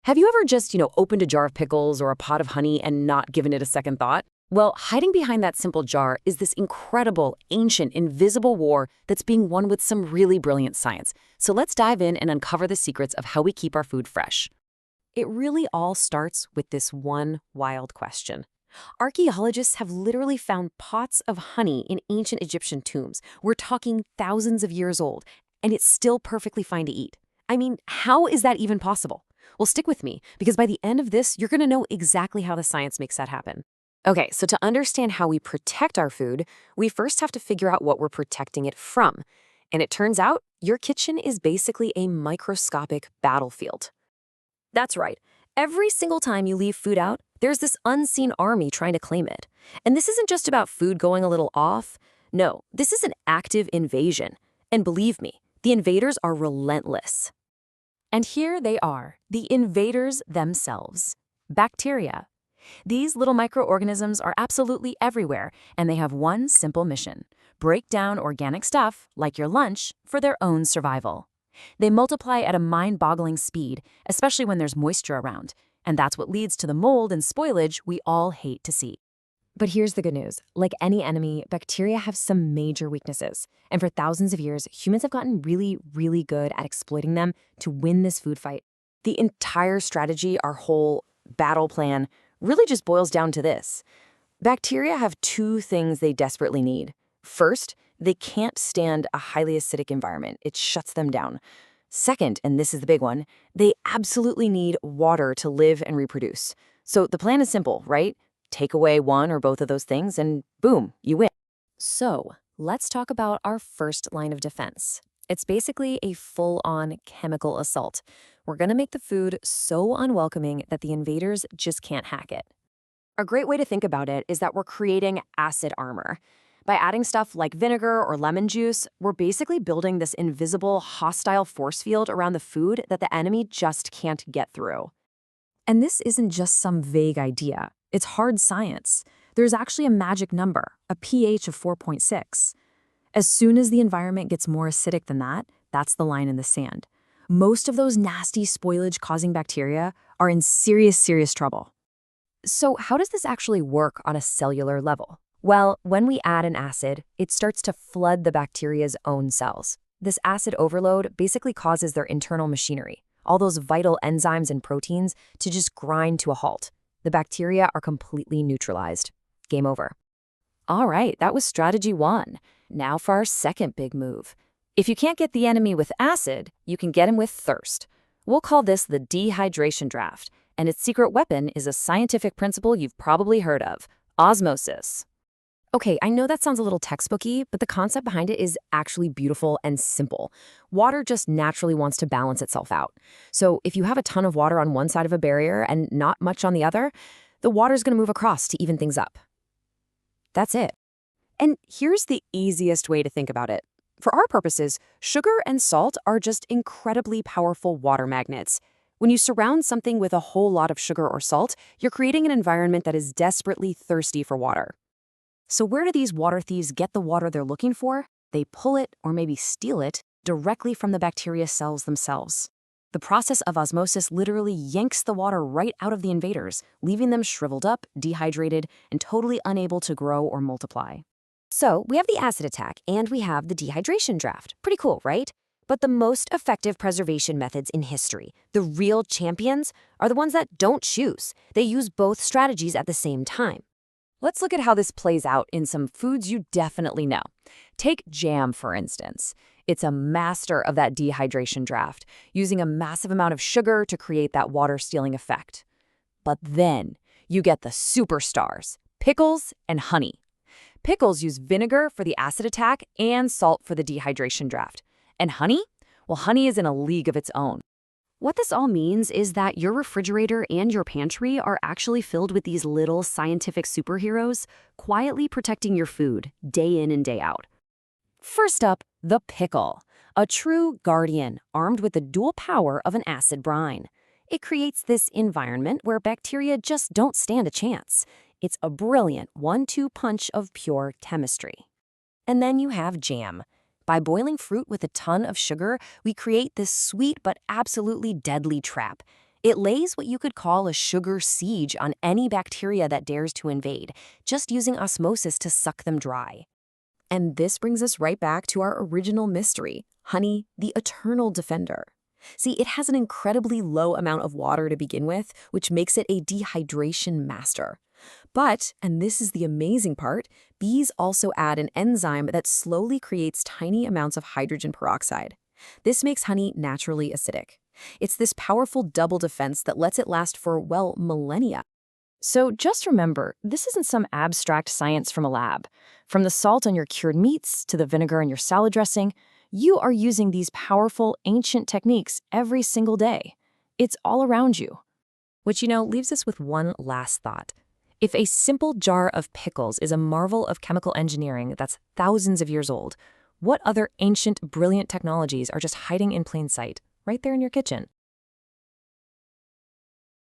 Have you ever just, opened a jar of pickles or a pot of honey and not given it a second thought? Well, hiding behind that simple jar is this incredible, ancient, invisible war that's being won with some really brilliant science. So let's dive in and uncover the secrets of how we keep our food fresh. It really all starts with this one wild question. Archaeologists have literally found pots of honey in ancient Egyptian tombs. We're talking thousands of years old, and it's still perfectly fine to eat. I mean, how is that even possible? Well, stick with me, because by the end of this, you're going to know exactly how the science makes that happen. Okay, so to understand how we protect our food, we first have to figure out what we're protecting it from. And it turns out your kitchen is basically a microscopic battlefield. That's right. Every single time you leave food out, there's this unseen army trying to claim it. And this isn't just about food going a little off. No, this is an active invasion. And believe me, the invaders are relentless. And here they are, the invaders themselves, bacteria. These little microorganisms are absolutely everywhere, and they have one simple mission: break down organic stuff, like your lunch, for their own survival. They multiply at a mind-boggling speed, especially when there's moisture around, and that's what leads to the mold and spoilage we all hate to see. But here's the good news. Like any enemy, bacteria have some major weaknesses. And for thousands of years, humans have gotten really, really good at exploiting them to win this food fight. The entire strategy, our whole battle plan, really just boils down to this. Bacteria have two things they desperately need. First, they can't stand a highly acidic environment. It shuts them down. Second, and this is the big one, they absolutely need water to live and reproduce. So the plan is simple, right? Take away one or both of those things and boom, you win. So let's talk about our first line of defense. It's basically a full-on chemical assault. We're going to make the food so unwelcoming that the invaders just can't hack it. A great way to think about it is that we're creating acid armor. By adding stuff like vinegar or lemon juice, we're basically building this invisible, hostile force field around the food that the enemy just can't get through. And this isn't just some vague idea. It's hard science. There's actually a magic number, a pH of 4.6. As soon as the environment gets more acidic than that, that's the line in the sand. Most of those nasty spoilage-causing bacteria are in serious, serious trouble. So how does this actually work on a cellular level? Well, when we add an acid, it starts to flood the bacteria's own cells. This acid overload basically causes their internal machinery, all those vital enzymes and proteins, to just grind to a halt. The bacteria are completely neutralized. Game over. All right, that was strategy one. Now for our second big move. If you can't get the enemy with acid, you can get him with thirst. We'll call this the dehydration draft, and its secret weapon is a scientific principle you've probably heard of: osmosis. Okay, I know that sounds a little textbooky, but the concept behind it is actually beautiful and simple. Water just naturally wants to balance itself out. So if you have a ton of water on one side of a barrier and not much on the other, the water's going to move across to even things up. That's it. And here's the easiest way to think about it. For our purposes, sugar and salt are just incredibly powerful water magnets. When you surround something with a whole lot of sugar or salt, you're creating an environment that is desperately thirsty for water. So where do these water thieves get the water they're looking for? They pull it, or maybe steal it, directly from the bacteria cells themselves. The process of osmosis literally yanks the water right out of the invaders, leaving them shriveled up, dehydrated, and totally unable to grow or multiply. So we have the acid attack, and we have the dehydration draft. Pretty cool, right? But the most effective preservation methods in history, the real champions, are the ones that don't choose. They use both strategies at the same time. Let's look at how this plays out in some foods you definitely know. Take jam, for instance. It's a master of that dehydration draft, using a massive amount of sugar to create that water-stealing effect. But then you get the superstars, pickles and honey. Pickles use vinegar for the acid attack and salt for the dehydration draft. And honey? Well, honey is in a league of its own. What this all means is that your refrigerator and your pantry are actually filled with these little scientific superheroes, quietly protecting your food day in and day out. First up, the pickle, a true guardian armed with the dual power of an acid brine. It creates this environment where bacteria just don't stand a chance. It's a brilliant 1-2 punch of pure chemistry. And then you have jam. By boiling fruit with a ton of sugar, we create this sweet but absolutely deadly trap. It lays what you could call a sugar siege on any bacteria that dares to invade, just using osmosis to suck them dry. And this brings us right back to our original mystery, honey, the eternal defender. See, it has an incredibly low amount of water to begin with, which makes it a dehydration master. But, and this is the amazing part, bees also add an enzyme that slowly creates tiny amounts of hydrogen peroxide. This makes honey naturally acidic. It's this powerful double defense that lets it last for, well, millennia. So just remember, this isn't some abstract science from a lab. From the salt on your cured meats to the vinegar in your salad dressing, you are using these powerful, ancient techniques every single day. It's all around you. Which, leaves us with one last thought. If a simple jar of pickles is a marvel of chemical engineering that's thousands of years old, what other ancient, brilliant technologies are just hiding in plain sight, right there in your kitchen?